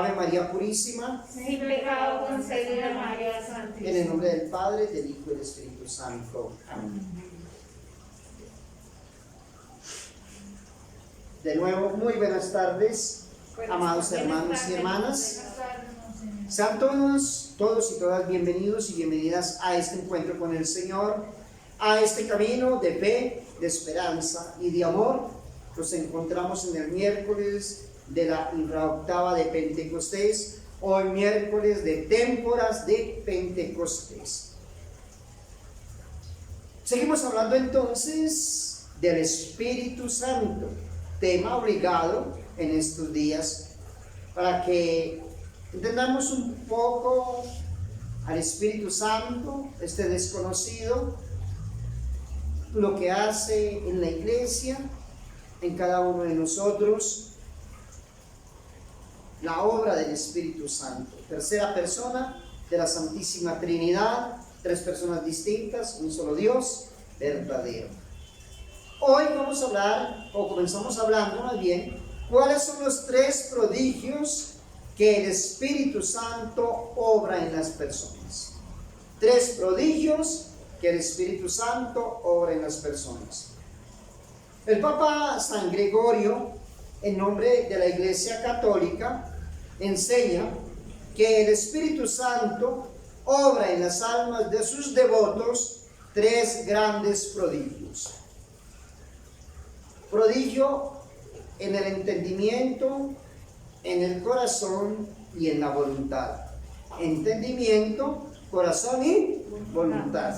Ave María Purísima, sin pecado concebida María Santísima. en el nombre del Padre, del Hijo y del Espíritu Santo. Amén. De nuevo, muy buenas tardes, amados hermanos y hermanas. Sean todos y todas bienvenidos y bienvenidas a este encuentro con el Señor, a este camino de fe, de esperanza y de amor. Nos encontramos en el miércoles de la infraoctava de Pentecostés, hoy miércoles de témporas de Pentecostés. Seguimos hablando entonces del Espíritu Santo, tema obligado en estos días, para que entendamos un poco al Espíritu Santo, este desconocido, lo que hace en la iglesia, en cada uno de nosotros, la obra del Espíritu Santo, tercera persona de la Santísima Trinidad, tres personas distintas, un solo Dios verdadero. Hoy vamos a hablar, o comenzamos hablando más bien, cuáles son los tres prodigios que el Espíritu Santo obra en las personas. Tres prodigios que el Espíritu Santo obra en las personas. El Papa San Gregorio, en nombre de la Iglesia Católica, enseña que el Espíritu Santo obra en las almas de sus devotos tres grandes prodigios. Prodigio en el entendimiento, en el corazón y en la voluntad. Entendimiento, corazón y voluntad.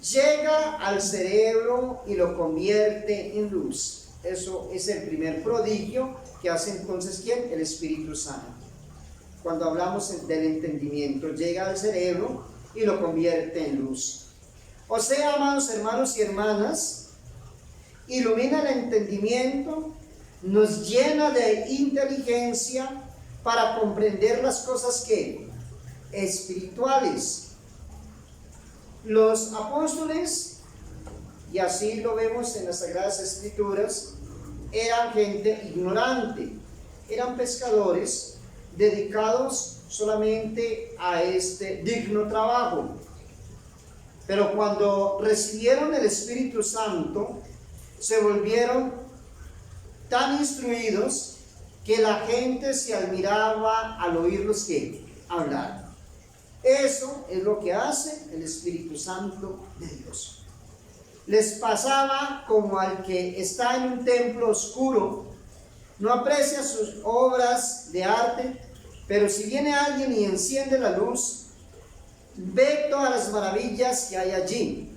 Llega al cerebro y lo convierte en luz. Eso es el primer prodigio que hace entonces ¿quién? El Espíritu Santo. Cuando hablamos del entendimiento, llega al cerebro y lo convierte en luz. O sea, amados hermanos y hermanas, ilumina el entendimiento, nos llena de inteligencia para comprender las cosas que espirituales. Los apóstoles, y así lo vemos en las Sagradas Escrituras, eran gente ignorante, eran pescadores dedicados solamente a este digno trabajo. Pero cuando recibieron el Espíritu Santo, se volvieron tan instruidos que la gente se admiraba al oírlos que hablar. Eso es lo que hace el Espíritu Santo de Dios. Les pasaba como al que está en un templo oscuro, no aprecia sus obras de arte, pero si viene alguien y enciende la luz, ve todas las maravillas que hay allí.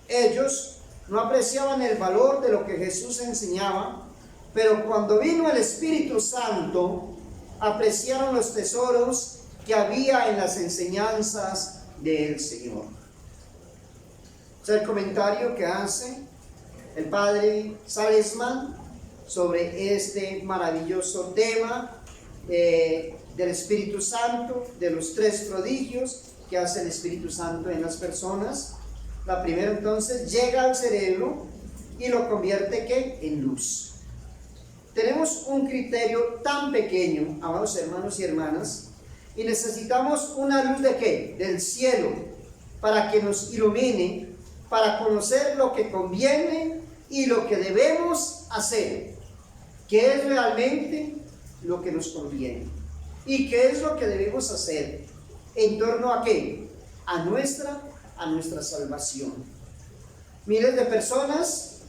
Ellos no apreciaban el valor de lo que Jesús enseñaba, pero cuando vino el Espíritu Santo, apreciaron los tesoros que había en las enseñanzas del Señor. O sea, el comentario que hace el padre Salesman sobre este maravilloso tema del Espíritu Santo, de los tres prodigios que hace el Espíritu Santo en las personas. La primera entonces llega al cerebro y lo convierte ¿qué? En luz. Tenemos un criterio tan pequeño, amados hermanos y hermanas, y necesitamos una luz de ¿qué? Del cielo, para que nos ilumine, para conocer lo que conviene y lo que debemos hacer, qué es realmente lo que nos conviene y qué es lo que debemos hacer en torno a qué, a nuestra salvación. Miles de personas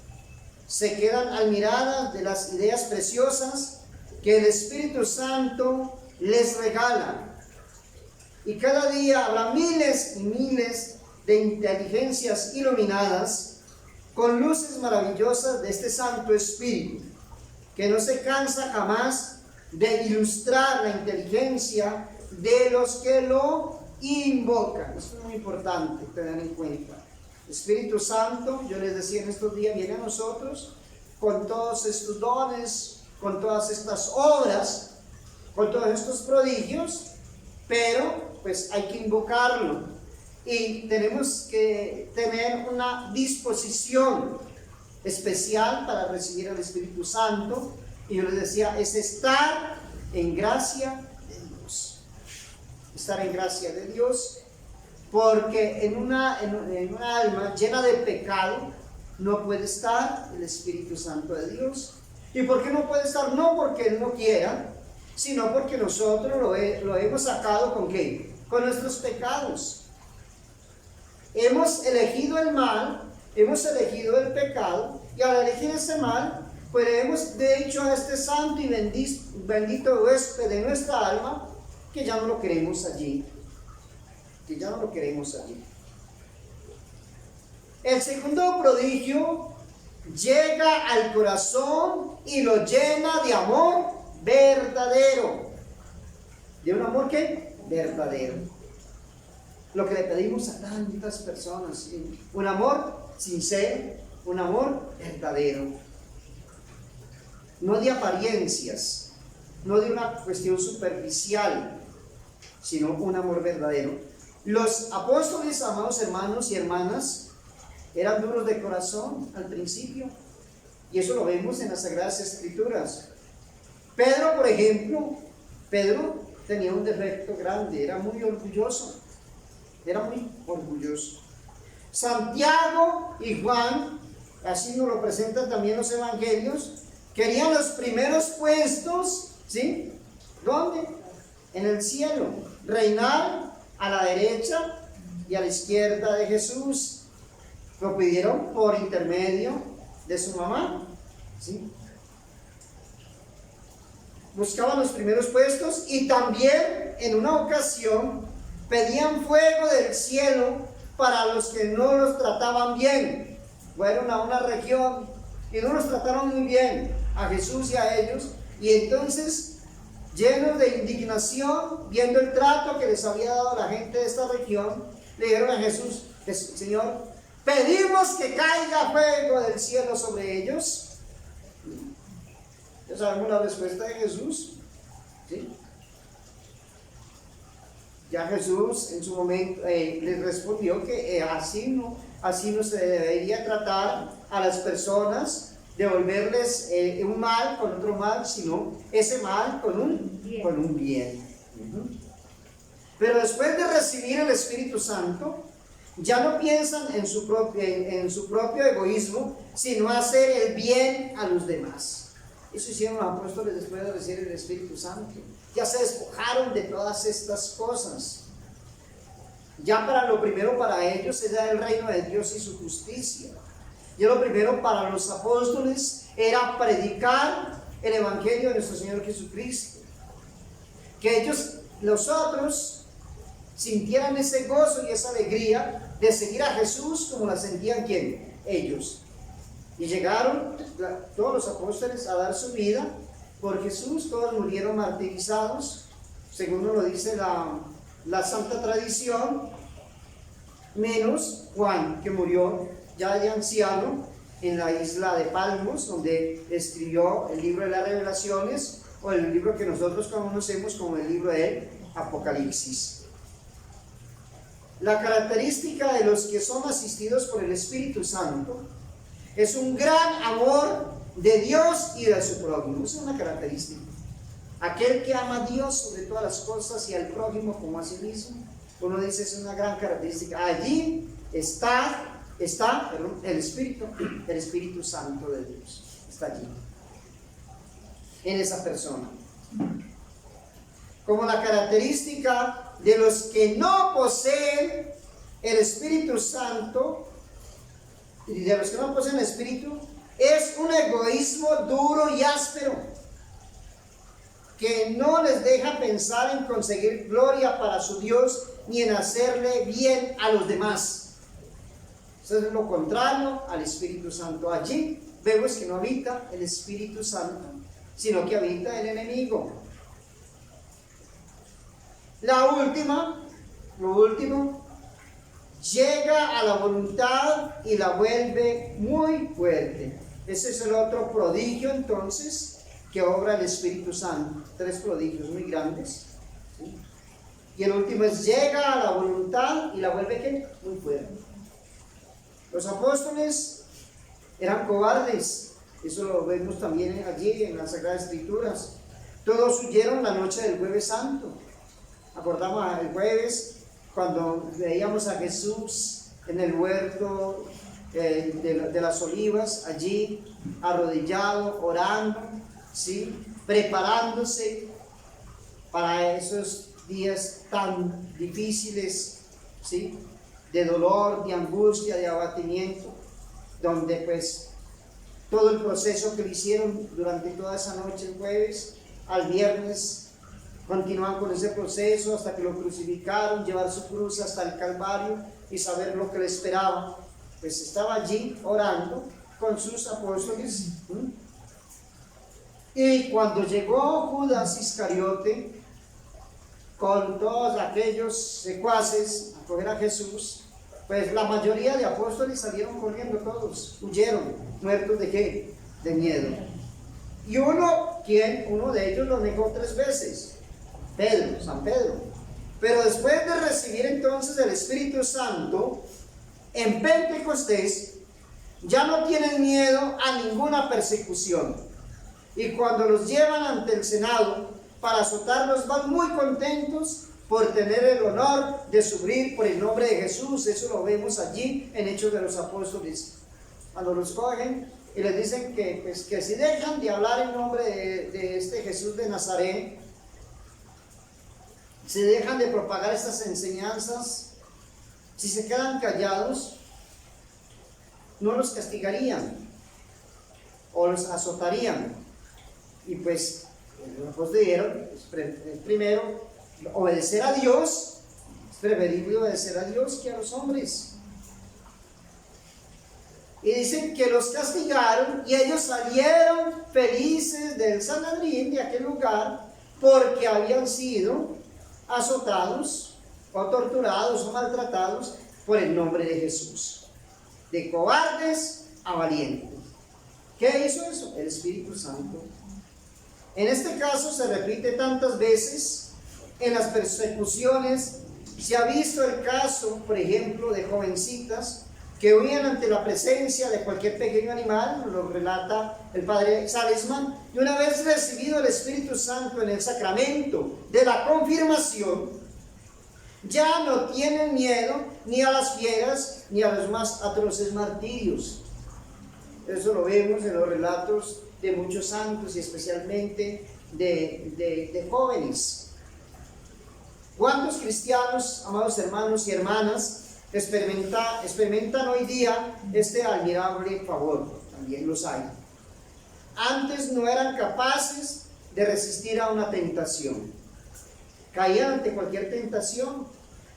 se quedan admiradas de las ideas preciosas que el Espíritu Santo les regala, y cada día habrá miles y miles de inteligencias iluminadas con luces maravillosas de este Santo Espíritu, que no se cansa jamás de ilustrar la inteligencia de los que lo invocan. Esto es muy importante tener en cuenta. El Espíritu Santo, yo les decía en estos días, viene a nosotros con todos estos dones, con todas estas obras, con todos estos prodigios, pero pues hay que invocarlo. Y tenemos que tener una disposición especial para recibir al Espíritu Santo. Y yo les decía, es estar en gracia de Dios. Estar en gracia de Dios, porque en una alma llena de pecado no puede estar el Espíritu Santo de Dios. ¿Y por qué no puede estar? No porque Él no quiera, sino porque nosotros lo hemos sacado ¿con qué? Con nuestros pecados. Hemos elegido el mal, hemos elegido el pecado, y al elegir ese mal, pues hemos dicho a este santo y bendito huésped de nuestra alma que ya no lo queremos allí. Que ya no lo queremos allí. El segundo prodigio llega al corazón y lo llena de amor verdadero. ¿De un amor qué? Verdadero. Lo que le pedimos a tantas personas, ¿sí? Un amor sincero, un amor verdadero. No de apariencias, no de una cuestión superficial, sino un amor verdadero. Los apóstoles, amados hermanos y hermanas, eran duros de corazón al principio, y eso lo vemos en las Sagradas Escrituras. Pedro, por ejemplo, Pedro tenía un defecto grande, era muy orgulloso. Santiago y Juan, así nos lo presentan también los evangelios, querían los primeros puestos, ¿sí? ¿Dónde? En el cielo, reinar a la derecha y a la izquierda de Jesús. Lo pidieron por intermedio de su mamá, ¿sí? Buscaban los primeros puestos, y también en una ocasión pedían fuego del cielo para los que no los trataban bien. Fueron a una región y no los trataron muy bien, a Jesús y a ellos, y entonces, llenos de indignación, viendo el trato que les había dado la gente de esta región, le dijeron a Jesús: Señor, pedimos que caiga fuego del cielo sobre ellos. Ya sabemos la respuesta de Jesús, ¿sí? Ya Jesús en su momento les respondió que así no se debería tratar a las personas, devolverles un mal con otro mal, sino ese mal con un bien. Pero después de recibir el Espíritu Santo, ya no piensan en su propio egoísmo, sino hacer el bien a los demás. Eso hicieron los apóstoles después de recibir el Espíritu Santo. Ya se despojaron de todas estas cosas. Ya lo primero para ellos era el reino de Dios y su justicia. Ya lo primero para los apóstoles era predicar el Evangelio de nuestro Señor Jesucristo. Que ellos, los otros, sintieran ese gozo y esa alegría de seguir a Jesús como la sentían ¿quién? Ellos. Y llegaron todos los apóstoles a dar su vida por Jesús. Todos murieron martirizados, según nos lo dice la santa tradición, menos Juan, que murió ya de anciano en la isla de Patmos, donde escribió el libro de las Revelaciones, o el libro que nosotros conocemos como el libro del Apocalipsis. La característica de los que son asistidos por el Espíritu Santo es un gran amor de Dios y de su prójimo. Esa es una característica. Aquel que ama a Dios sobre todas las cosas y al prójimo como a sí mismo, uno dice, es una gran característica. Allí está el Espíritu Santo de Dios. Está allí, en esa persona. Como la característica de los que no poseen el Espíritu Santo, y de los que no poseen el Espíritu, es un egoísmo duro y áspero, que no les deja pensar en conseguir gloria para su Dios, ni en hacerle bien a los demás. Eso es lo contrario al Espíritu Santo. Allí vemos que no habita el Espíritu Santo, sino que habita el enemigo. Lo último, llega a la voluntad y la vuelve muy fuerte. Ese es el otro prodigio entonces que obra el Espíritu Santo. 3 prodigios muy grandes, ¿sí? Y el último es: llega a la voluntad y la vuelve ¿qué? Muy fuerte. Los apóstoles eran cobardes. Eso lo vemos también allí en las Sagradas Escrituras. Todos huyeron la noche del Jueves Santo. Acordamos el jueves cuando veíamos a Jesús en el huerto de las olivas, allí arrodillado, orando, ¿sí? Preparándose para esos días tan difíciles, ¿sí? De dolor, de angustia, de abatimiento, donde pues todo el proceso que le hicieron durante toda esa noche el jueves al viernes, continúan con ese proceso hasta que lo crucificaron, llevar su cruz hasta el Calvario y saber lo que le esperaba. Pues estaba allí orando con sus apóstoles. Y cuando llegó Judas Iscariote con todos aquellos secuaces a coger a Jesús, pues la mayoría de apóstoles salieron corriendo, todos huyeron, muertos ¿de qué? De miedo. Y uno de ellos lo negó 3 veces, Pedro, San Pedro. Pero después de recibir entonces el Espíritu Santo en Pentecostés, ya no tienen miedo a ninguna persecución. Y cuando los llevan ante el Senado para azotarlos, van muy contentos por tener el honor de sufrir por el nombre de Jesús. Eso lo vemos allí en Hechos de los Apóstoles. Cuando los cogen y les dicen que si dejan de hablar en nombre de este Jesús de Nazaret, si dejan de propagar estas enseñanzas, si se quedan callados, no los castigarían o los azotarían. Y pues los apóstoles dijeron, primero, obedecer a Dios, es preferible obedecer a Dios que a los hombres. Y dicen que los castigaron y ellos salieron felices del Sanedrín, de aquel lugar, porque habían sido azotados o torturados o maltratados por el nombre de Jesús. De cobardes a valientes. ¿Qué hizo eso? El Espíritu Santo. En este caso se repite tantas veces en las persecuciones. Se ha visto el caso, por ejemplo, de jovencitas que huían ante la presencia de cualquier pequeño animal, lo relata el padre Salesman, y una vez recibido el Espíritu Santo en el sacramento de la confirmación, ya no tienen miedo ni a las fieras ni a los más atroces martirios. Eso lo vemos en los relatos de muchos santos y especialmente de jóvenes. ¿Cuántos cristianos, amados hermanos y hermanas, experimentan hoy día este admirable favor? También los hay. Antes no eran capaces de resistir a una tentación. Caían ante cualquier tentación,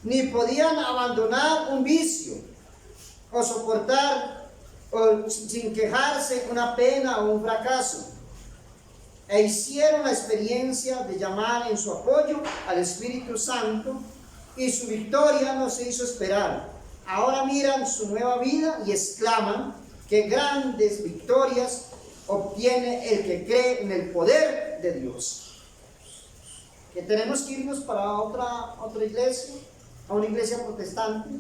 ni podían abandonar un vicio o soportar sin quejarse una pena o un fracaso. E hicieron la experiencia de llamar en su apoyo al Espíritu Santo, y su victoria no se hizo esperar. Ahora miran su nueva vida y exclaman que grandes victorias obtiene el que cree en el poder de Dios. Que tenemos que irnos para otra iglesia, a una iglesia protestante,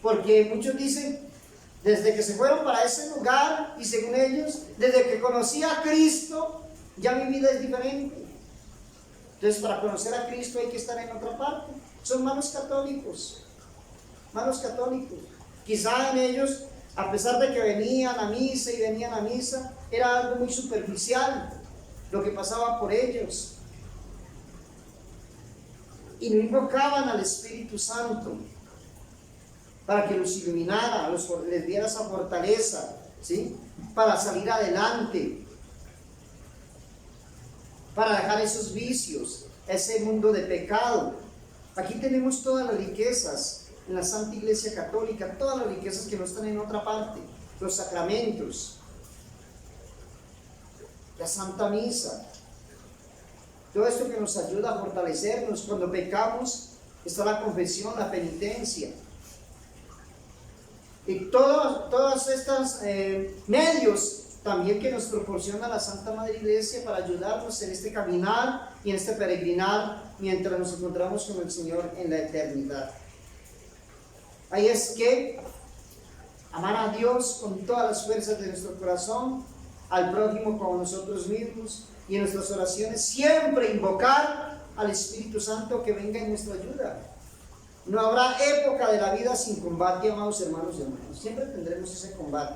porque muchos dicen, desde que se fueron para ese lugar, y según ellos, desde que conocí a Cristo, ya mi vida es diferente. Entonces, para conocer a Cristo hay que estar en otra parte. Son malos católicos. Quizá en ellos, a pesar de que venían a misa, era algo muy superficial lo que pasaba por ellos. Y no invocaban al Espíritu Santo para que los iluminara, les diera esa fortaleza, ¿sí? Para salir adelante, para dejar esos vicios, ese mundo de pecado. Aquí tenemos todas las riquezas en la Santa Iglesia Católica, todas las riquezas que no están en otra parte, los sacramentos, la Santa Misa, todo esto que nos ayuda a fortalecernos. Cuando pecamos está la confesión, la penitencia, y todos estos medios también que nos proporciona la Santa Madre Iglesia para ayudarnos en este caminar y en este peregrinar mientras nos encontramos con el Señor en la eternidad. Ahí es que amar a Dios con todas las fuerzas de nuestro corazón, al prójimo como nosotros mismos, y en nuestras oraciones siempre invocar al Espíritu Santo que venga en nuestra ayuda. No habrá época de la vida sin combate, amados hermanos y hermanas. Siempre tendremos ese combate.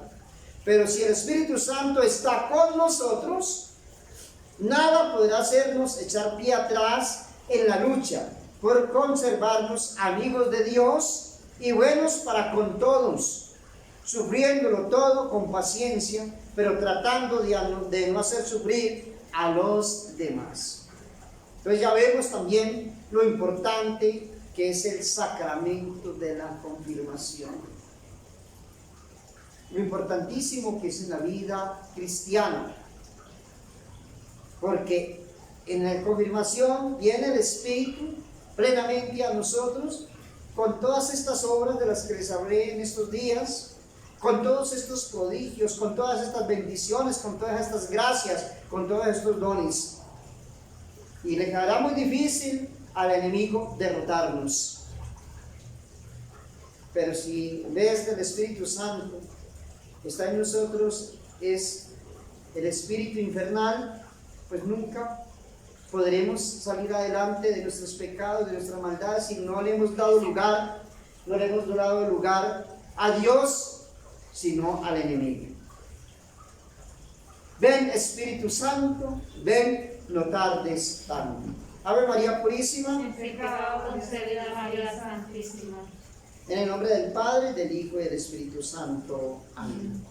Pero si el Espíritu Santo está con nosotros, nada podrá hacernos echar pie atrás en la lucha por conservarnos amigos de Dios y buenos para con todos, sufriéndolo todo con paciencia, pero tratando de no hacer sufrir a los demás. Entonces ya vemos también lo importante que es el sacramento de la confirmación. Lo importantísimo que es en la vida cristiana. Porque en la confirmación viene el Espíritu plenamente a nosotros con todas estas obras de las que les hablé en estos días, con todos estos prodigios, con todas estas bendiciones, con todas estas gracias, con todos estos dones. Y le quedará muy difícil al enemigo derrotarnos. Pero si en vez del Espíritu Santo está en nosotros es el espíritu infernal, pues nunca podremos salir adelante de nuestros pecados, de nuestra maldad, si no le hemos dado lugar, a Dios, sino al enemigo. Ven Espíritu Santo, ven, no tardes tanto. Ave María Purísima, En pecado concebida María Santísima. en el nombre del Padre, del Hijo y del Espíritu Santo. Amén.